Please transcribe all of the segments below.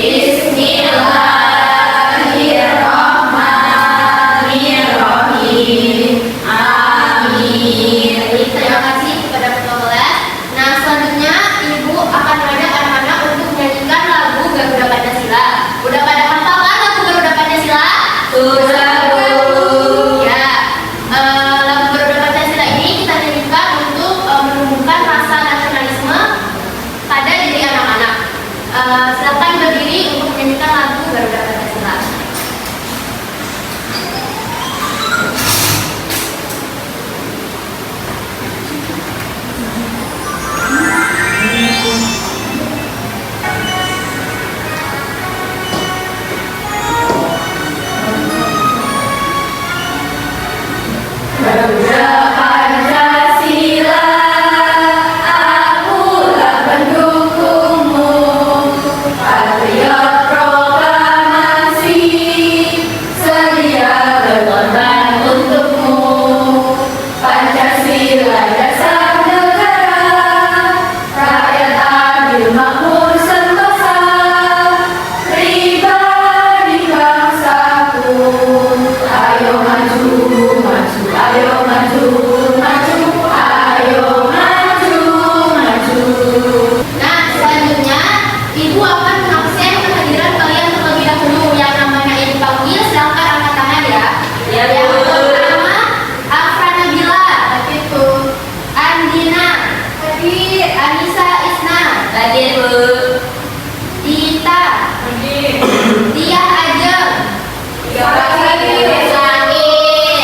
Bismillahirrahmanirrahim. Amin. Terima kasih kepada ketua kelas. Nah, selanjutnya Ibu akan mengajak anak-anak untuk menyanyikan lagu Garuda Pancasila. Udah pada hafal kan lagu Garuda Pancasila? Sudah. Ya. Lagu Garuda Pancasila ini kita nyanyikan untuk menumbuhkan rasa nasionalisme pada diri anak-anak. Silakan berdiri untuk menyanyikan lagu Garuda Pancasila. Garuda Pancasila, akulah pendukungmu, patriot proklamasi, sedia berkorban untukmu. Pancasila dasar negara, rakyat adil makmur sentosa, pribadi bangsaku. Ayo maju, maju, ayo maju, maju, ayo maju, maju. Nah, selanjutnya Ibu akan mengabsen kehadiran kalian terlebih dahulu. Yang namanya yang dipanggil silahkan angkat tangan ya. Ya, Yang Bu. pertama Afra Nabila, itu Andina, hadir. Anissa Isna, Hadir, Bu. Dita, Hadir. Dia Ajeng,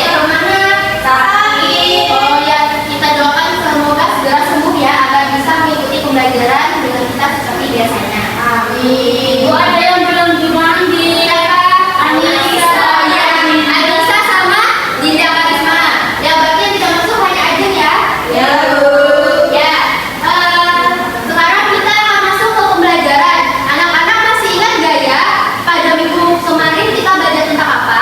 Kemana? Sakit. Oh ya, kita doakan semoga segera sembuh ya, agar bisa mengikuti pembelajaran dengan kita seperti biasanya. Amin. Bu, ada yang belum dipanggil. Siapa? Anissa. Anissa sama Dinda Karisma. Ya, berarti yang tidak masuk hanya Ajeng ya. Ya, Bu. Ya, sekarang kita akan masuk ke pembelajaran. Anak-anak masih ingat gak ya? Pada minggu kemarin kita belajar tentang apa?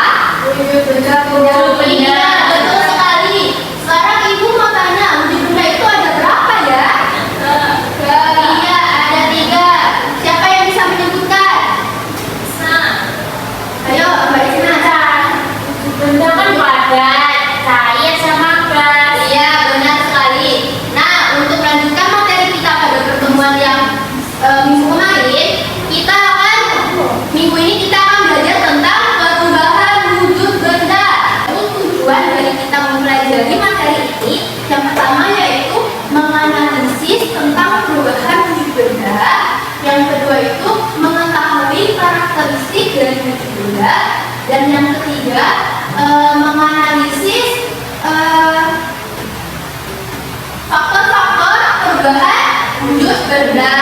Iya, betul sekali. Sekarang Ibu mau tanya, wujud benda itu ada berapa ya? Iya, ada 3. Siapa yang bisa menyebutkan? Ayo, Mbak Isna. Benda kan padat, cair sama gas. Iya, benar sekali. Nah, untuk melanjutkan materi kita pada pertemuan yang minggu kemarin, minggu ini kita akan belajar tentang perubahan wujud benda. Ini tujuan dari kita mempelajari materi ini yang pertama yaitu menganalisis tentang perubahan wujud benda. Yang kedua itu mengetahui karakteristik dari wujud benda. Dan yang ketiga menganalisis faktor-faktor perubahan wujud benda.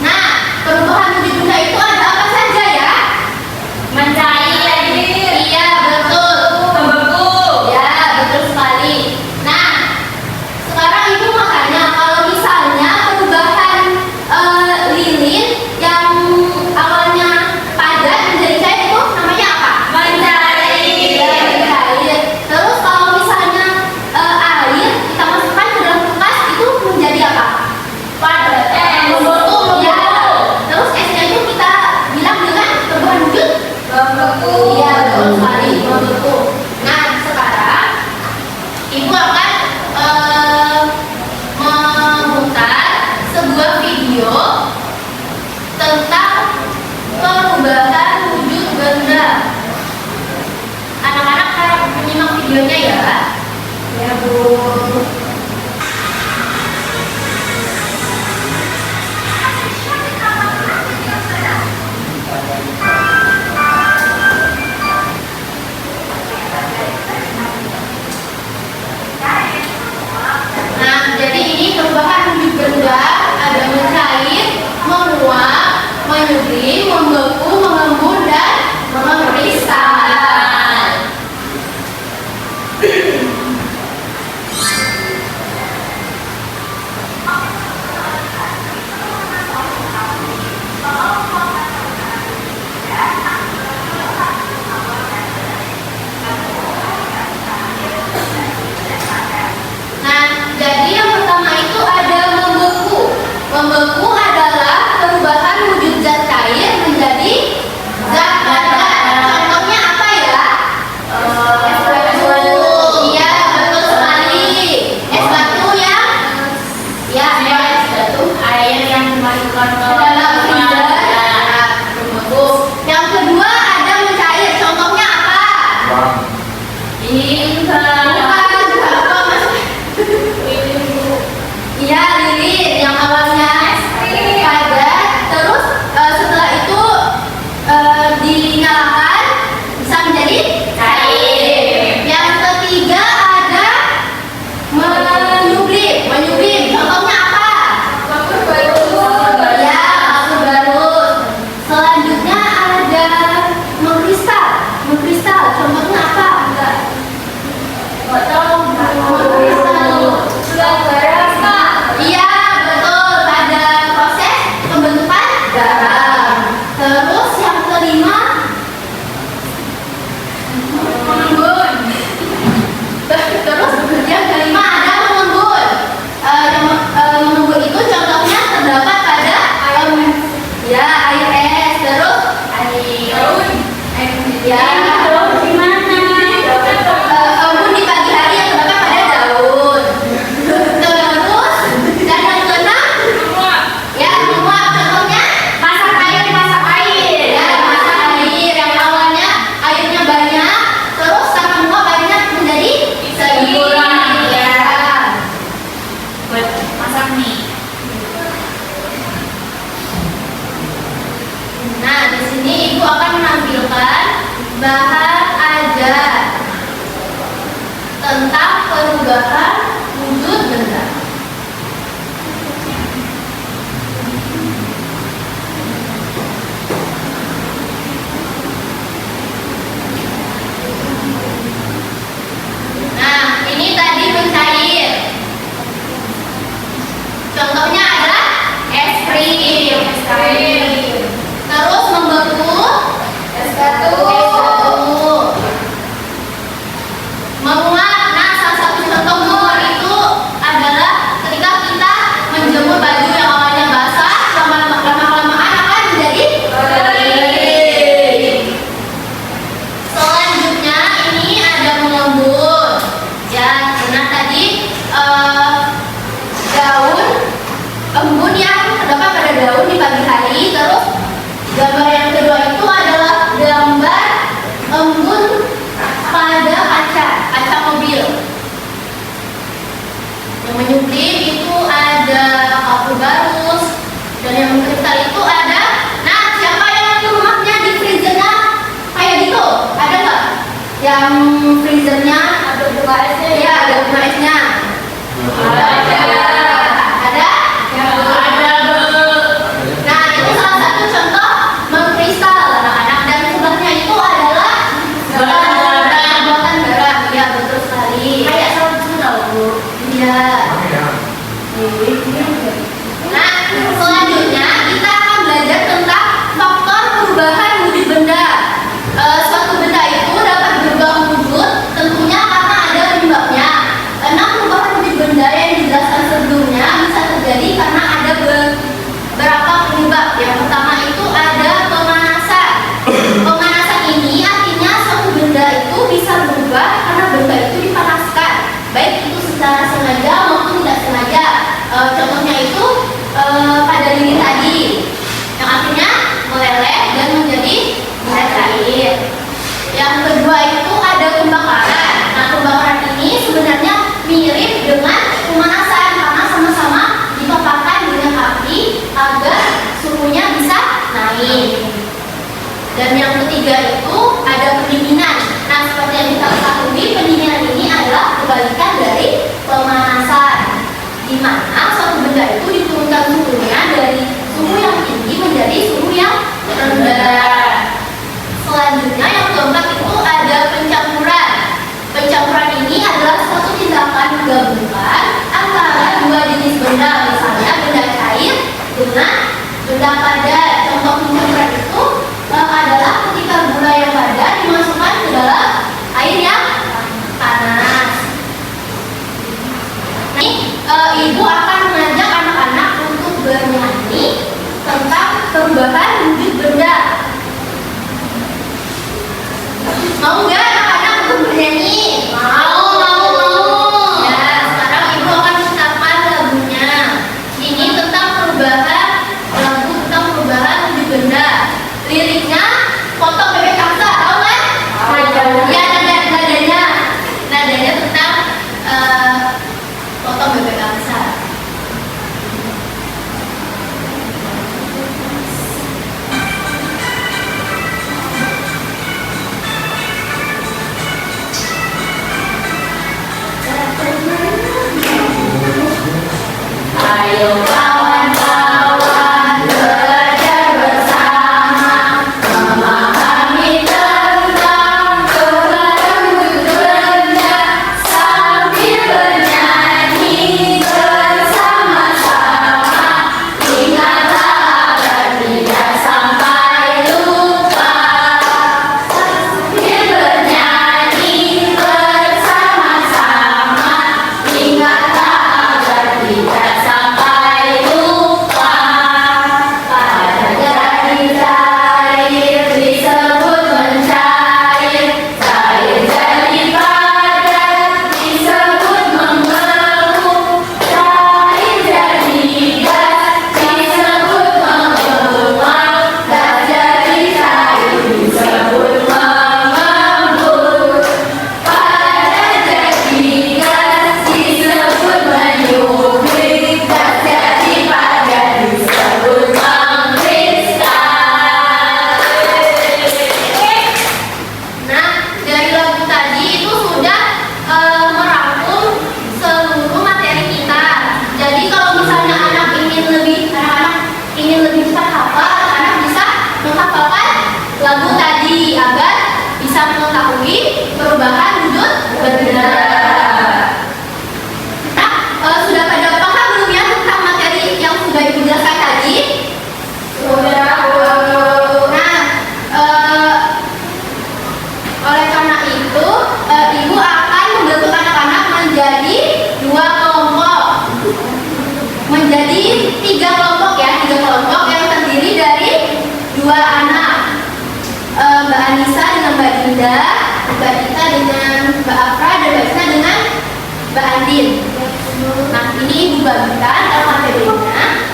Nah, perubahan wujud benda itu ada apa saja ya? Mencair. Iya, betul. Membeku. Ya, betul sekali. Nah, sekarang Ibu mau tanya, kalau misalnya perubahan lilin yang awalnya padat menjadi cair itu namanya apa? Mencair. Ya, mencair. Terus kalau misalnya air kita masukkan ke dalam kulkas itu menjadi apa? Padat. Membeku. Ya. Terus esnya itu kita bilang dengan perubahan wujud Membeku. iya, betul sekali, membeku. Nah, sekarang Ibu akan memutar sebuah video tentang perubahan wujud benda. Anak-anak harap menyimak videonya ya. Ya, Bu. Nah, jadi ini perubahan wujud benda ada mencair, menguap, menyuding, membeku, mengembun, dan mengkristal. Nah, jadi yang pertama itu ada membeku. Membeku adalah perubahan wujud zat cair menjadi air yang dimasukkan ke dalam freezer. Nah, bagus. Yang kedua ada mencair. Contohnya apa? Uang. Iya, lilin yang awalnya padat, terus setelah itu dinyalakan bisa menjadi cair. Yang ketiga ada menyublim. Contohnya apa? Ya, kapur barus. Selanjutnya ada mengkristal. Contohnya apa? Iya, betul. Pada proses pembentukan garam. Terus yang kelima mengembun. Terus yang kelima ada mengembun. Mengembun itu contohnya terdapat pada air es. Terus embun di pagi hari yang terdapat pada daun. Terus dan yang keenam ya menguap. Contohnya Masak air. ya masak air yang awalnya airnya banyak, terus karena menguap airnya menjadi sedikit. Ya. Buat masak mie. Nah, di sini ibu akan menampilkan bahan ajar tentang perubahan wujud benda. Nah, ini tadi mencair. Contohnya adalah es krim. Terus membeku, es batu. Menguap. Nah, salah satu contoh menguap itu adalah ketika kita menjemur baju yang awalnya basah, lama-kelamaan akan menjadi kering. Selanjutnya ini ada mengembun. Ya, nah tadi daun embun yang terdapat pada daun di pagi hari. Terus gambar yang kedua itu adalah gambar embun pada kaca mobil. Yang menyublim itu ada kapur barus, dan yang mengkristal itu ada. Nah, siapa yang rumahnya di freezernya kayak gitu? Ada nggak? Yang freezernya ada bunga esnya? Ya, ada bunga esnya. Ada? Nah, itu salah satu contoh mengkristal anak-anak, dan sebelahnya itu adalah buatan garam. Ya, betul sekali. Kayak salju tau, Bu. Iya. Nah, selanjutnya kita akan belajar tentang faktor perubahan wujud benda. Suatu benda itu dapat berubah wujud tentunya karena ada penyebabnya. Karena perubahan wujud benda yang dijelaskan sebelumnya bisa terjadi karena ada beberapa penyebab. Yang pertama itu ada pemanasan. Pemanasan ini artinya suatu benda itu bisa berubah karena benda itu dipanaskan, baik itu secara sengaja maupun tidak sengaja. Contohnya itu pada lilin tadi, yang akhirnya meleleh dan menjadi benda cair. Yang kedua itu ada pembakaran. Nah, pembakaran ini sebenarnya mirip dengan pemanasan karena sama-sama dipaparkan dengan api agar suhunya bisa naik. Dan yang ketiga itu ada pendinginan. Nah, seperti yang kita ketahui, pendinginan ini adalah kebalikan dari pemanasan, di mana suatu benda itu diturunkan suhunya dari suhu yang tinggi menjadi suhu yang rendah. Selanjutnya yang keempat itu ada pencampuran. Pencampuran ini adalah suatu tindakan menggabungkan antara dua jenis benda, misalnya benda cair dengan benda padat. Contoh pencampuran itu adalah ketika gula yang padat dimasukkan ke dalam air yang panas. Ini ibu akan mengajak anak-anak untuk bernyanyi tentang perubahan wujud benda. Mau nggak anak-anak untuk bernyanyi? Mau. Ya, sekarang ibu akan menetapkan lagunya. Ini tentang perubahan perubahan lagu tentang perubahan wujud benda. Liriknya potong bebek angsa, tahu nggak? Ya, nadanya tentang potong bebek angsa. Ayo kawan-kawan belajar bersama, memahami tentang perubahan wujud benda sambil bernyanyi bersama-sama. Ingatlah agar tidak sampai lupa, sambil bernyanyi bersama-sama. Ingatlah agar tidak sampai lupa. Pada jadi cair disebut mencair, cair jadi padat disebut membeku, cair jadi gas disebut menguap, gas jadi cair disebut mengembun. Pada jadi gas disebut menyublik, gas jadi padat disebut mengkristal. Nah, dari lagu tadi itu sudah merangkum seluruh materi kita. Jadi kalau misalnya anak-anak ingin lebih cepat hafal, anak bisa menghafalkan lagu tadi agar bisa mengetahui perubahan wujud benda. Nah, sudah pada paham belum ya tentang materi yang sudah Ibu jelaskan tadi? Sudah. Nah, oleh karena itu, Ibu akan membentuk anak-anak menjadi dua kelompok, menjadi tiga kelompok yang terdiri dari dua anak, Mbak Anissa dengan Mbak Dinda, Mbak Dita dengan Mbak Afra, dan Mbak Isna dengan Mbak Andin. Nah, ini Ibu bagikan LKPD-nya.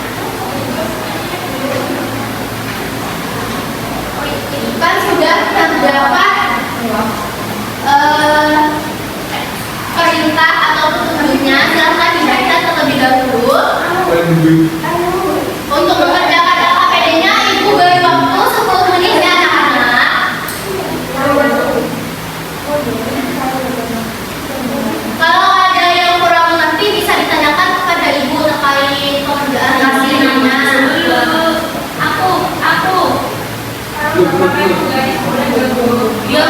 Kan sudah terdapat perintah atau petunjuknya. Silahkan dibaca terlebih dahulu. Untuk mengerjakan LKPD-nya, Ibu beri waktu 10 menit ya anak-anak. Kalau ada yang kurang mengerti bisa ditanyakan kepada Ibu terkait pekerjaan hasilnya. Aku. Dia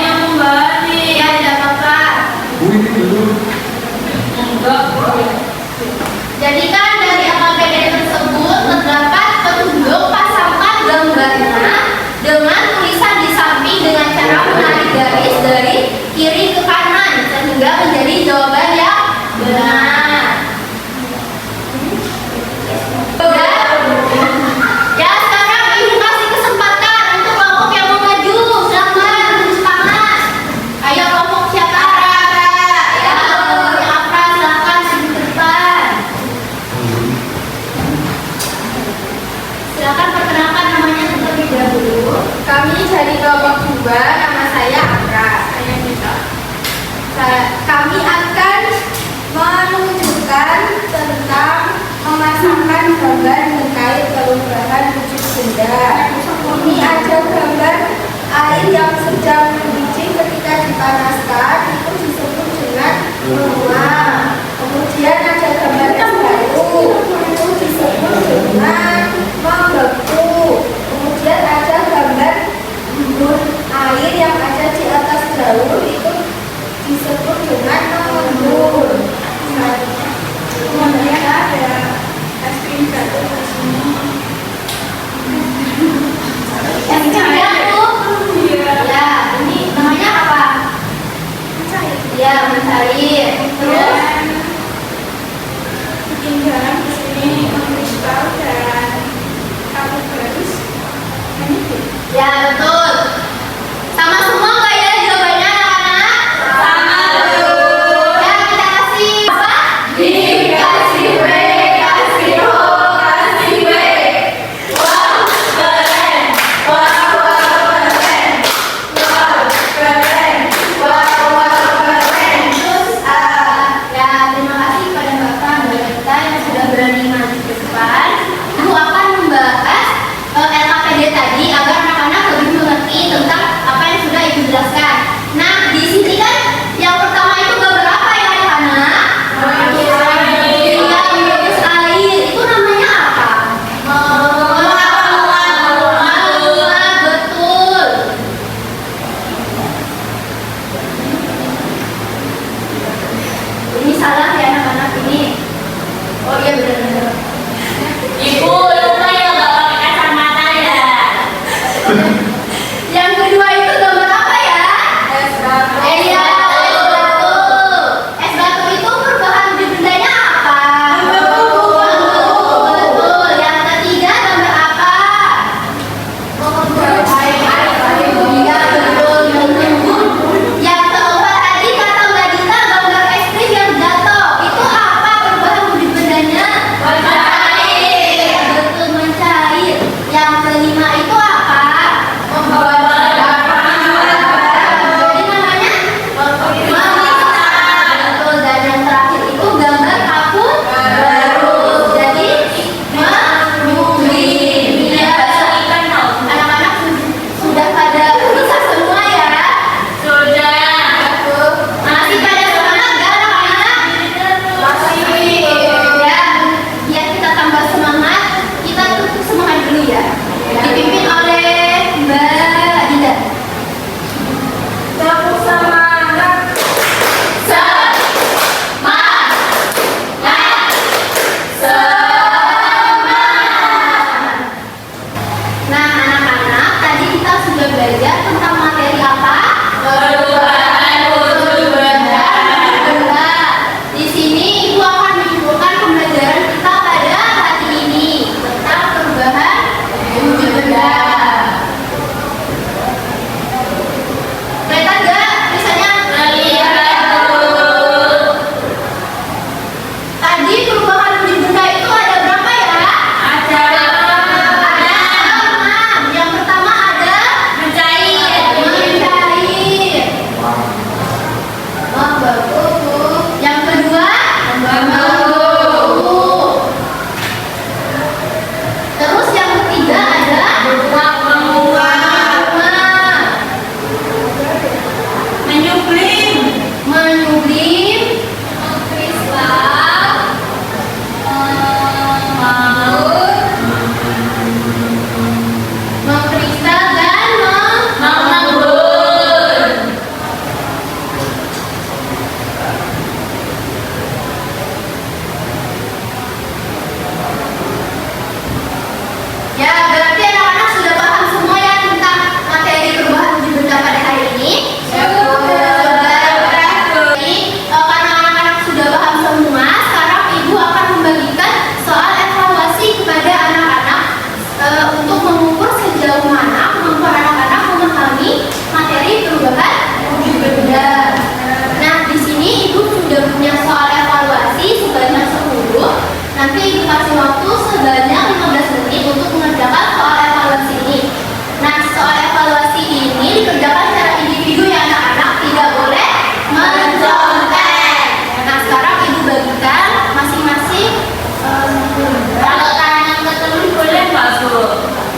yang membalik. Ya, tidak apa-apa. Jadi kan dari LKPD tersebut terdapat petunjuk pasangkan gambarnya dengan tulisan di samping dengan cara menarik garis dari kiri ke kanan sehingga menjadi jawaban yang benar. Udah? Ya, sekarang Ibu kasih kesempatan untuk kelompok yang mau maju. Silakan, semangat. Ayo kelompok siapa? Ya, kelompoknya Afra, silakan maju ke depan. Silakan perkenalkan namanya terlebih dahulu. Kami dari kelompok 2, nama saya Afra. Kami akan menunjukkan tentang memasangkan gambar terkait perubahan wujud benda. Ini ada gambar air yang sedang mendidih ketika dipanaskan, itu disebut dengan menguap. Kemudian ada gambar es batu, itu disebut dengan membeku. Kemudian ada gambar embun air yang ada di atas daun, itu disebut dengan mengembun. Kemudian ada es krim jatuh ke sini. Yang jatuh. Ya, ini namanya apa? Mencair. Ya, mencair. Terus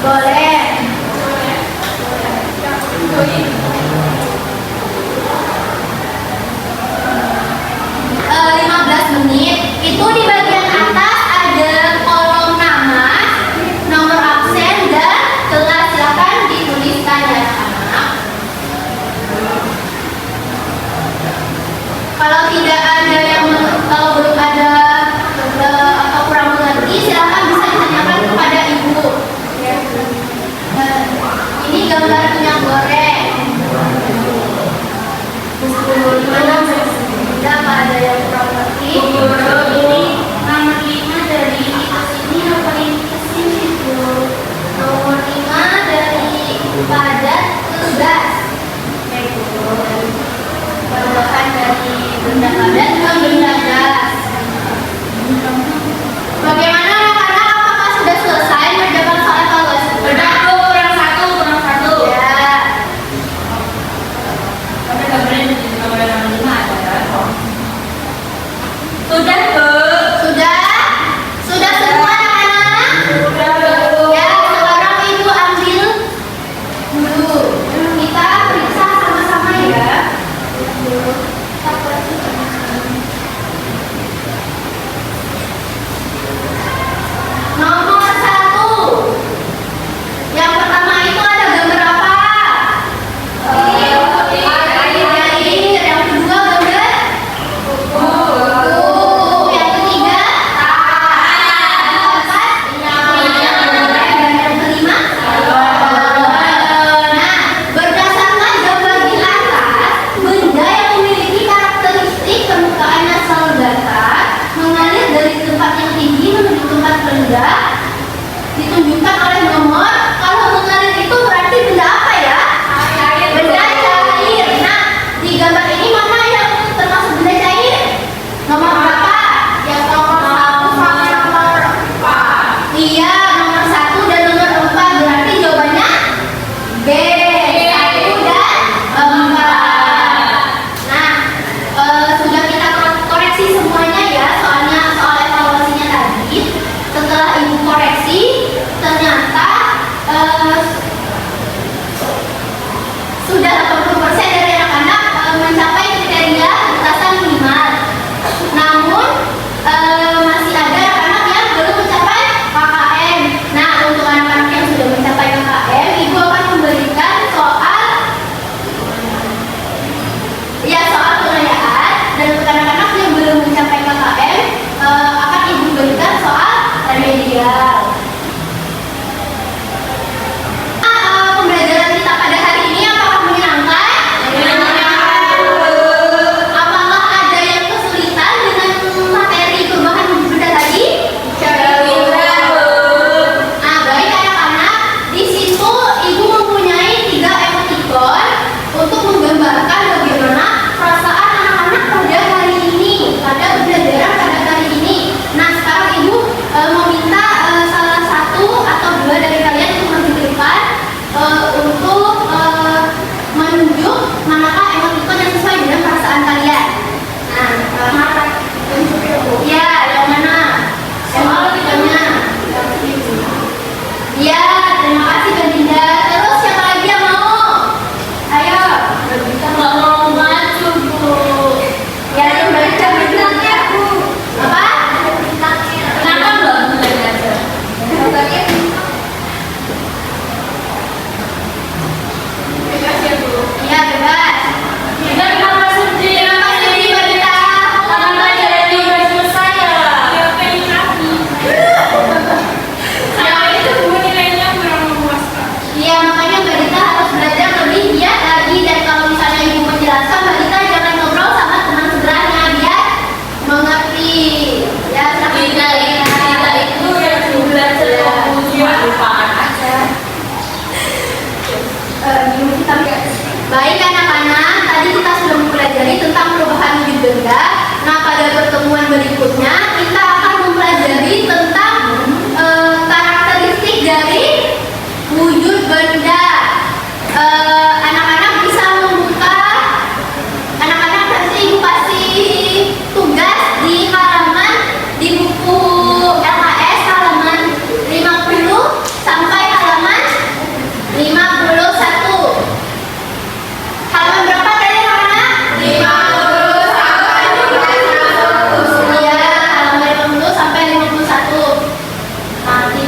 Boleh. 15 menit. Itu di bagian atas ada kolom nama, nomor absen dan kelas. Silakan dituliskan ya anak-anak. Kalau tidak ada yang kalau belum ada atau kurang mengerti, silakan bisa ditanyakan kepada ibu. Ini gambar minyak goreng. Gimana? Apa ada yang kurang mengerti? Ini nomor 5 dari ke sini, nomor ini ke sini Bu. Nomor 5 dari padat ke gas. Perubahan dari benda padat ke benda gas. Bagaimana anak-anak? Apakah sudah selesai mengerjakan soal evaluasi? Udah Bu, kurang satu. Ya. Tapi gambarnya di nomor 5 ada kan? Sudah Bu. Sudah semua anak-anak? Sudah Bu. Ya, sekarang ibu ambil dulu. Kita periksa sama-sama ya. Nomor 1. Yang pertama itu ada gambar apa? Air. Yang kedua gambar buku. Yang ketiga yang keempat dan yang kelima. Nah, berdasarkan gambar di atas, benda yang memiliki karakteristik permukaan asal datar mengalir dari tempat yang tinggi menuju tempat rendah ditunjukkan oleh nomor. Kalau mengalir itu berarti benda apa ya? Benda cair. Nah, di gambar ini mana yang termasuk benda cair? Nomor berapa? Yang nomor 1 sama nomor 4. Iya, nomor 1 dan nomor 4. Berarti jawabannya B. 1 dan 4. Nah, sudah kita koreksi semuanya ya, soalnya soal evaluasinya tadi. Setelah ibu koreksi, ternyata sudah 80% dari anak-anak mencapai kriteria lintasan minimal. Namun masih ada anak-anak yang belum mencapai KKM. Nah, untuk anak-anak yang sudah mencapai KKM, ibu akan memberikan soal penayaan, dan untuk anak-anak yang belum mencapai KKM akan ibu berikan soal remedial. Pembelajaran kita pada hari ini apakah menyenangkan? Apakah ada yang kesulitan dengan materi perubahan benda tadi? Baik anak-anak, di situ ibu mempunyai 3 emoticon untuk menggambarkan bagaimana perasaan anak-anak pada hari ini, pada pembelajaran pada hari ini. Nah, sekarang ibu meminta salah satu atau 2 dari kalian untuk menunjukkan untuk menunjuk manakah emoticon yang sesuai dengan perasaan kalian. Nah, ya, yang mana? Emoticonnya. Ya, terima kasih Kak Dinda. Terus siapa lagi yang mau? Ayo. Nggak mau maju Bu. Ya, yang baca bintangnya Bu. Apa? Kenapa belum belajar? Iya, bebas. Kita kenapa sedih? Kenapa sedih, Mbak Dita? Karena pelajaran ini udah selesai ya. Saya itu nilainya kurang memuaskan. Iya, makanya Mbak Dita harus belajar lebih giat lagi. Dan kalau misalnya ibu menjelaskan, Mbak Dita jangan ngobrol sama teman sebelahnya biar mengerti. Ya, Kita itu yang belajar cuma lupaan aja. Baik anak-anak, tadi kita sudah mempelajari tentang perubahan wujud benda. Nah, pada pertemuan berikutnya kita akan mempelajari tentang karakteristik dari wujud benda. Anak-anak bisa membuka, anak-anak nanti ibu kasih tugas di halaman di buku LKS halaman 50 sampai halaman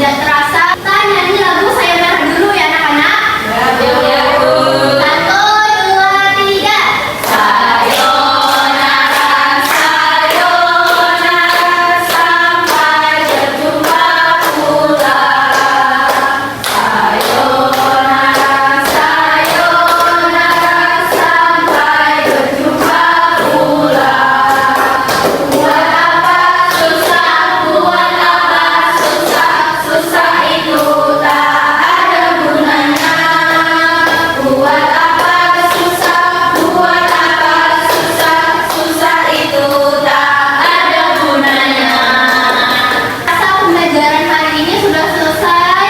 tidak terasa kita nyanyi lagu Saya Merah dulu ya anak-anak. Ya, Bu. 1, 2, 3. Sayonara, sayonara, sampai berjumpa pula. Sayonara, sayonara, sampai berjumpa pula. Buat apa susah, buat apa susah, susah itu tak ada gunanya. Buat apa susah, buat apa susah, susah itu tak ada gunanya. Masa pembelajaran hari ini sudah selesai.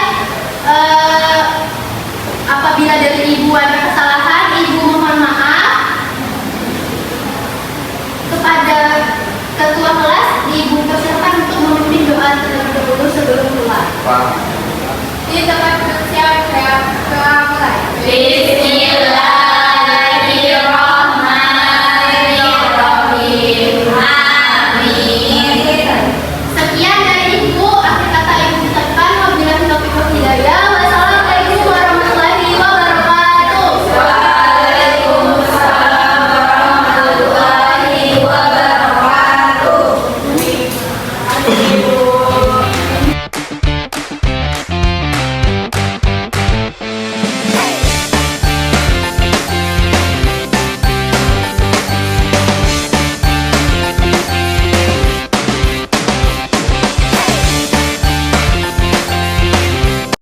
Apabila dari ibu ada kesalahan, ibu mohon maaf. Kepada ketua kelas, ibu persilakan untuk memimpin doa terlebih dahulu sebelum keluar. Kita akan bersiap mulai. Bismillah.